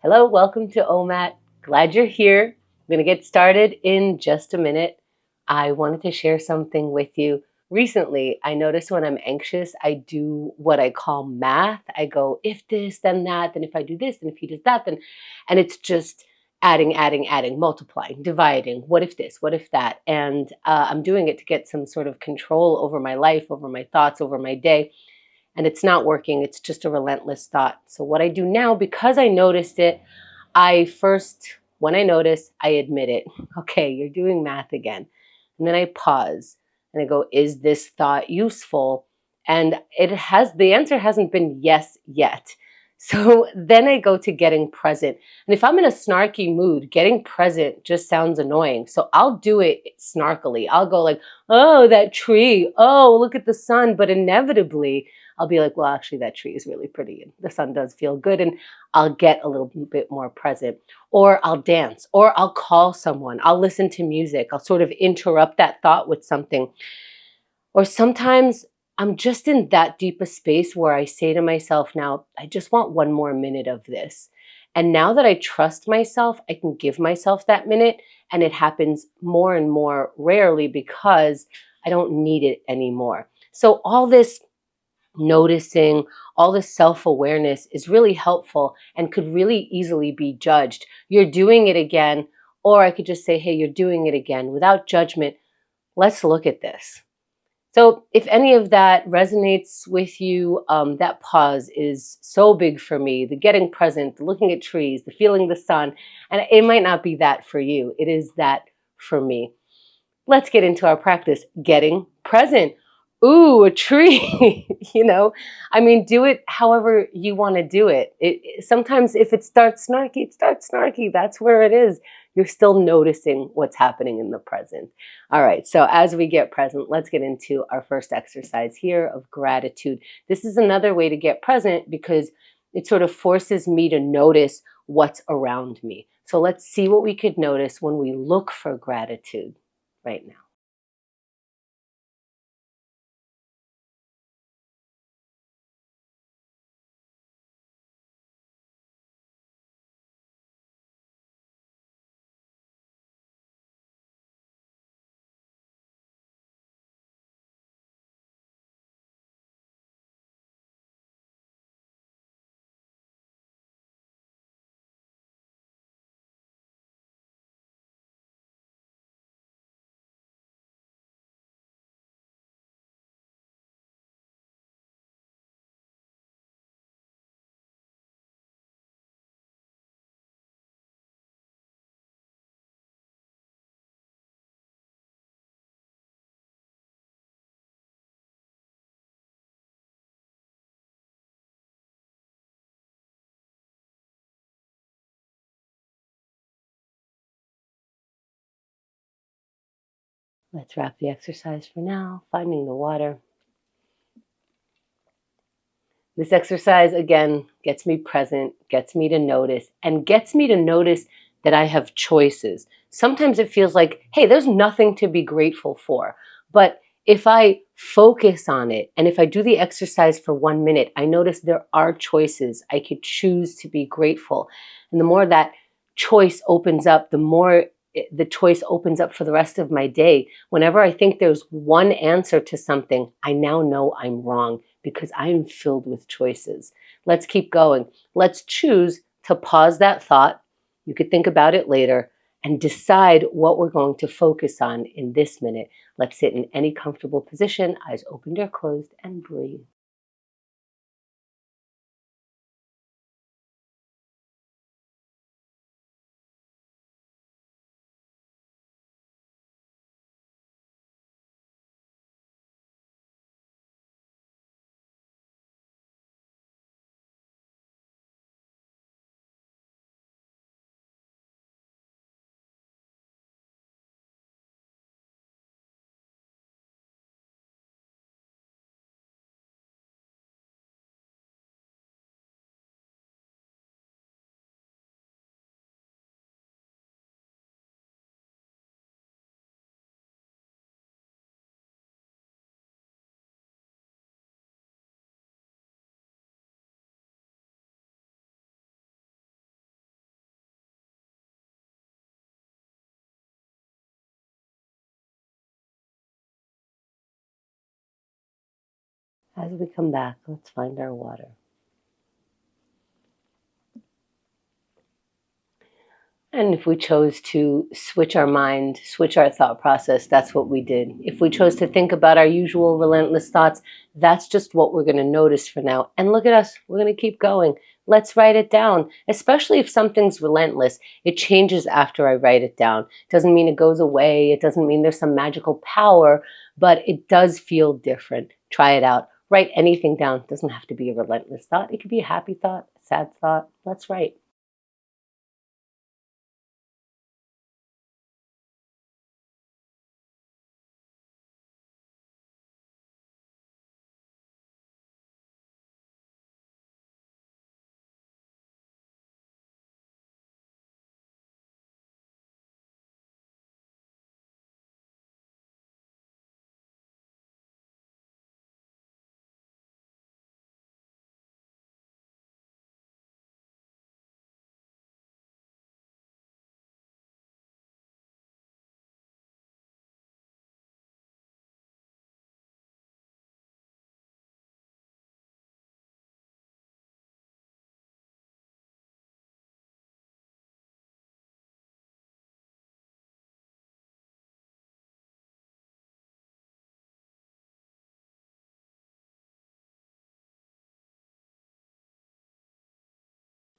Hello, welcome to OMAT. Glad you're here. I'm going to get started in just a minute. I wanted to share something with you. Recently, I noticed when I'm anxious, I do what I call math. I go, if this, then that, then if I do this, then if he does that, then, and it's just adding, multiplying, dividing. What if this, what if that? And I'm doing it to get some sort of control over my life, over my thoughts, over my day. And it's not working. It's just a relentless thought. So what I do now, because I noticed it, when I notice, I admit it. Okay, you're doing math again. And then I pause and I go, is this thought useful? And the answer hasn't been yes yet. So then I go to getting present. And if I'm in a snarky mood, getting present just sounds annoying. So I'll do it snarkily. I'll go like, oh, that tree. Oh, look at the sun. But inevitably, I'll be like, well, actually, that tree is really pretty and the sun does feel good. And I'll get a little bit more present. Or I'll dance, or I'll call someone. I'll listen to music. I'll sort of interrupt that thought with something. Or sometimes I'm just in that deep a space where I say to myself, now, I just want one more minute of this. And now that I trust myself, I can give myself that minute. And it happens more and more rarely because I don't need it anymore. So all this noticing, all this self-awareness is really helpful and could really easily be judged. You're doing it again, or I could just say, hey, you're doing it again without judgment. Let's look at this. So if any of that resonates with you, that pause is so big for me. The getting present, the looking at trees, the feeling the sun, and it might not be that for you. It is that for me. Let's get into our practice, getting present. Ooh, a tree, do it however you want to do it. Sometimes if it starts snarky, it starts snarky. That's where it is. You're still noticing what's happening in the present. All right, so as we get present, let's get into our first exercise here of gratitude. This is another way to get present because it sort of forces me to notice what's around me. So let's see what we could notice when we look for gratitude right now. Let's wrap the exercise for now, finding the water. This exercise, again, gets me present, gets me to notice, and gets me to notice that I have choices. Sometimes it feels like, hey, there's nothing to be grateful for. But if I focus on it, and if I do the exercise for 1 minute, I notice there are choices. I could choose to be grateful. And the more that choice opens up, the more the choice opens up for the rest of my day. Whenever I think there's one answer to something, I now know I'm wrong because I'm filled with choices. Let's keep going. Let's choose to pause that thought. You could think about it later and decide what we're going to focus on in this minute. Let's sit in any comfortable position, eyes opened or closed, and breathe. As we come back, let's find our water. And if we chose to switch our mind, switch our thought process, that's what we did. If we chose to think about our usual relentless thoughts, that's just what we're going to notice for now. And look at us, we're going to keep going. Let's write it down, especially if something's relentless. It changes after I write it down. It doesn't mean it goes away. It doesn't mean there's some magical power, but it does feel different. Try it out. Write anything down. It doesn't have to be a relentless thought. It could be a happy thought, a sad thought. Let's write.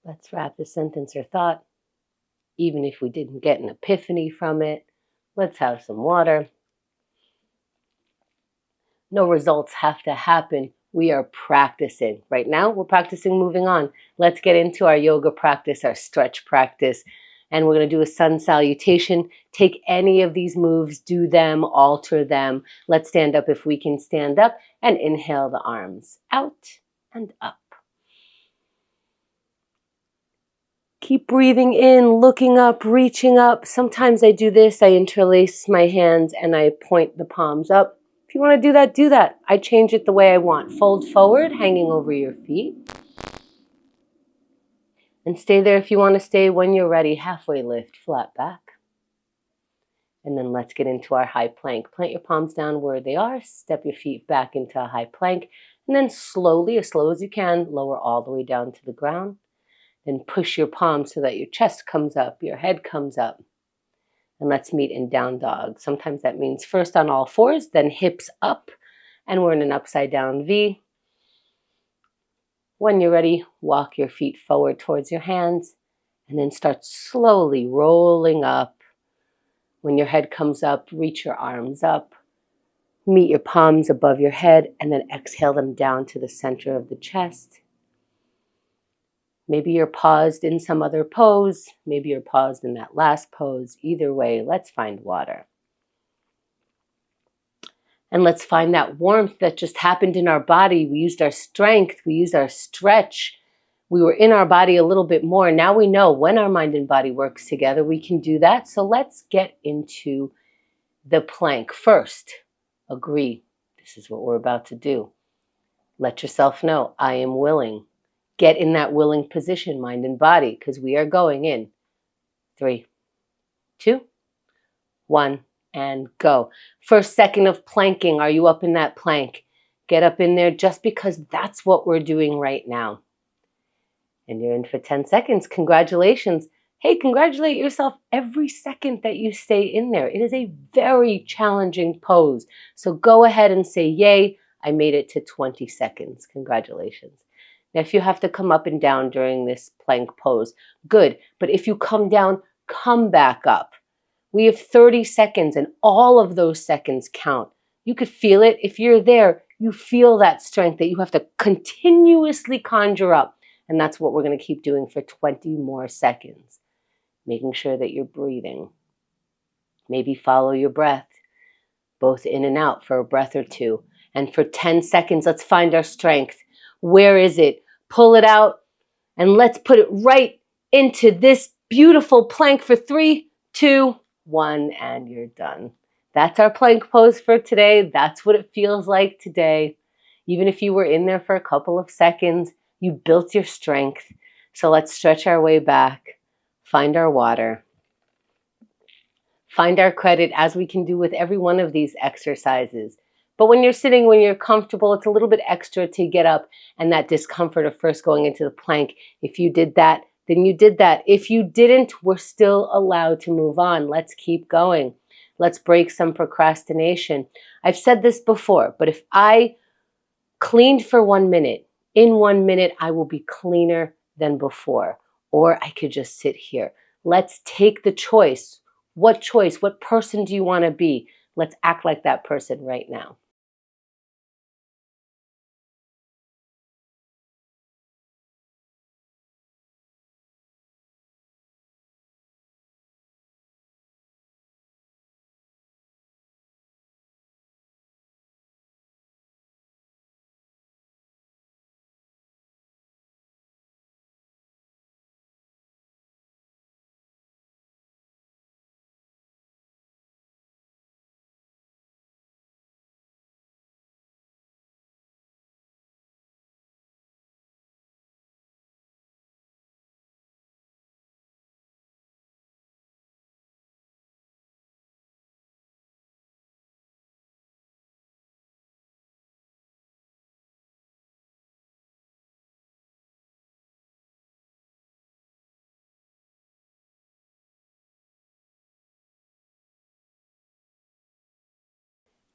Let's wrap the sentence or thought. Even if we didn't get an epiphany from it, let's have some water. No results have to happen. We are practicing. Right now, we're practicing moving on. Let's get into our yoga practice, our stretch practice. And we're going to do a sun salutation. Take any of these moves, do them, alter them. Let's stand up if we can stand up and inhale the arms out and up. Keep breathing in, looking up, reaching up. Sometimes I do this. I interlace my hands and I point the palms up. If you want to do that, do that. I change it the way I want. Fold forward, hanging over your feet. And stay there if you want to stay. When you're ready, halfway lift, flat back. And then let's get into our high plank. Plant your palms down where they are. Step your feet back into a high plank. And then slowly, as slow as you can, lower all the way down to the ground. Then push your palms so that your chest comes up, your head comes up. And let's meet in down dog. Sometimes that means first on all fours, then hips up, and we're in an upside down V. When you're ready, walk your feet forward towards your hands, and then start slowly rolling up. When your head comes up, reach your arms up, meet your palms above your head, and then exhale them down to the center of the chest. Maybe you're paused in some other pose. Maybe you're paused in that last pose. Either way, let's find water. And let's find that warmth that just happened in our body. We used our strength. We used our stretch. We were in our body a little bit more. Now we know when our mind and body works together, we can do that. So let's get into the plank. First, agree. This is what we're about to do. Let yourself know, I am willing. Get in that willing position, mind and body, because we are going in 3, 2, 1, and go. First second of planking, are you up in that plank? Get up in there just because that's what we're doing right now. And you're in for 10 seconds. Congratulations. Hey, congratulate yourself every second that you stay in there. It is a very challenging pose. So go ahead and say, yay, I made it to 20 seconds. Congratulations. Now, if you have to come up and down during this plank pose, good. But if you come down, come back up. We have 30 seconds, and all of those seconds count. You could feel it. If you're there, you feel that strength that you have to continuously conjure up. And that's what we're going to keep doing for 20 more seconds, making sure that you're breathing. Maybe follow your breath, both in and out for a breath or two. And for 10 seconds, let's find our strength. Where is it? Pull it out and let's put it right into this beautiful plank for 3, 2, 1, and you're done. That's our plank pose for today. That's what it feels like today. Even if you were in there for a couple of seconds, you built your strength. So let's stretch our way back, find our water, find our credit as we can do with every one of these exercises. But when you're sitting, when you're comfortable, it's a little bit extra to get up, and that discomfort of first going into the plank. If you did that, then you did that. If you didn't, we're still allowed to move on. Let's keep going. Let's break some procrastination. I've said this before, but if I cleaned for 1 minute, in 1 minute, I will be cleaner than before. Or I could just sit here. Let's take the choice. What choice? What person do you want to be? Let's act like that person right now.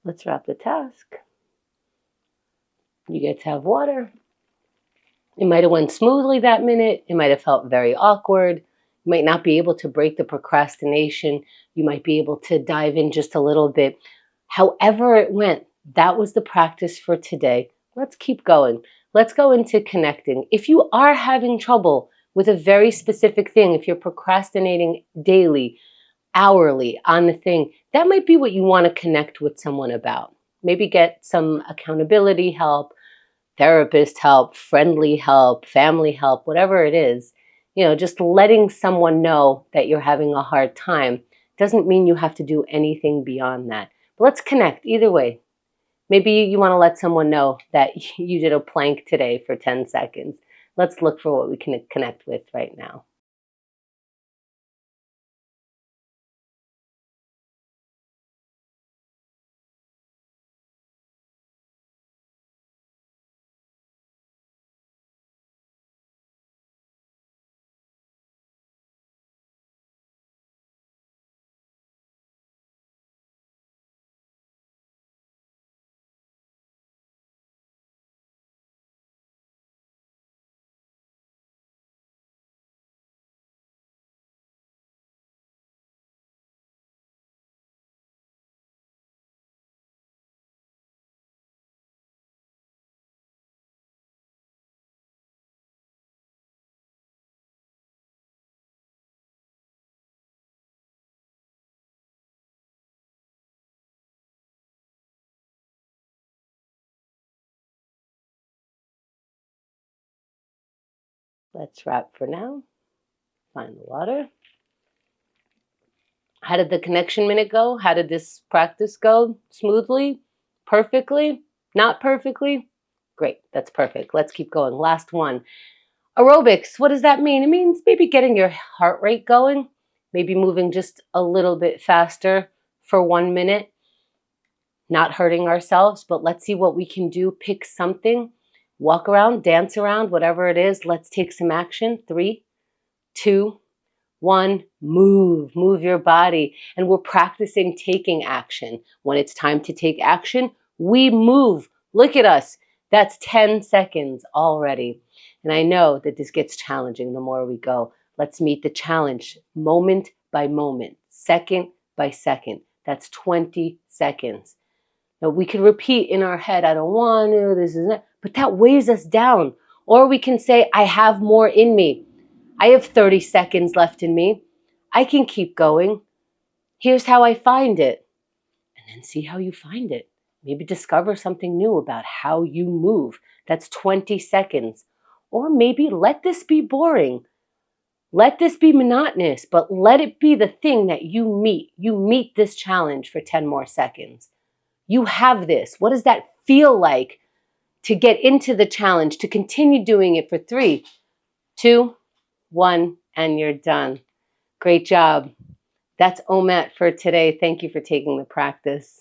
Let's wrap the task. You get to have water. It might have went smoothly that minute. It might have felt very awkward. You might not be able to break the procrastination. You might be able to dive in just a little bit. However it went, that was the practice for today. Let's keep going. Let's go into connecting. If you are having trouble with a very specific thing, if you're procrastinating daily, hourly on the thing, that might be what you want to connect with someone about. Maybe get some accountability help, therapist help, friendly help, family help, whatever it is. Just letting someone know that you're having a hard time doesn't mean you have to do anything beyond that. But let's connect either way. Maybe you want to let someone know that you did a plank today for 10 seconds. Let's look for what we can connect with right now. Let's wrap for now. Find the water. How did the connection minute go? How did this practice go? Smoothly? Perfectly? Not perfectly? Great, that's perfect. Let's keep going. Last one. Aerobics, what does that mean? It means maybe getting your heart rate going, maybe moving just a little bit faster for 1 minute, not hurting ourselves, but let's see what we can do. Pick something, walk around, dance around, whatever it is. Let's take some action. 3, 2, 1, move your body. And we're practicing taking action. When it's time to take action, we move. Look at us. That's 10 seconds already. And I know that this gets challenging the more we go. Let's meet the challenge moment by moment, second by second. That's 20 seconds. Now we can repeat in our head, I don't want to, this is that, but that weighs us down. Or we can say, I have more in me. I have 30 seconds left in me. I can keep going. Here's how I find it. And then see how you find it. Maybe discover something new about how you move. That's 20 seconds. Or maybe let this be boring. Let this be monotonous, but let it be the thing that you meet. You meet this challenge for 10 more seconds. You have this. What does that feel like to get into the challenge, to continue doing it for 3, 2, 1, and you're done. Great job. That's OMAT for today. Thank you for taking the practice.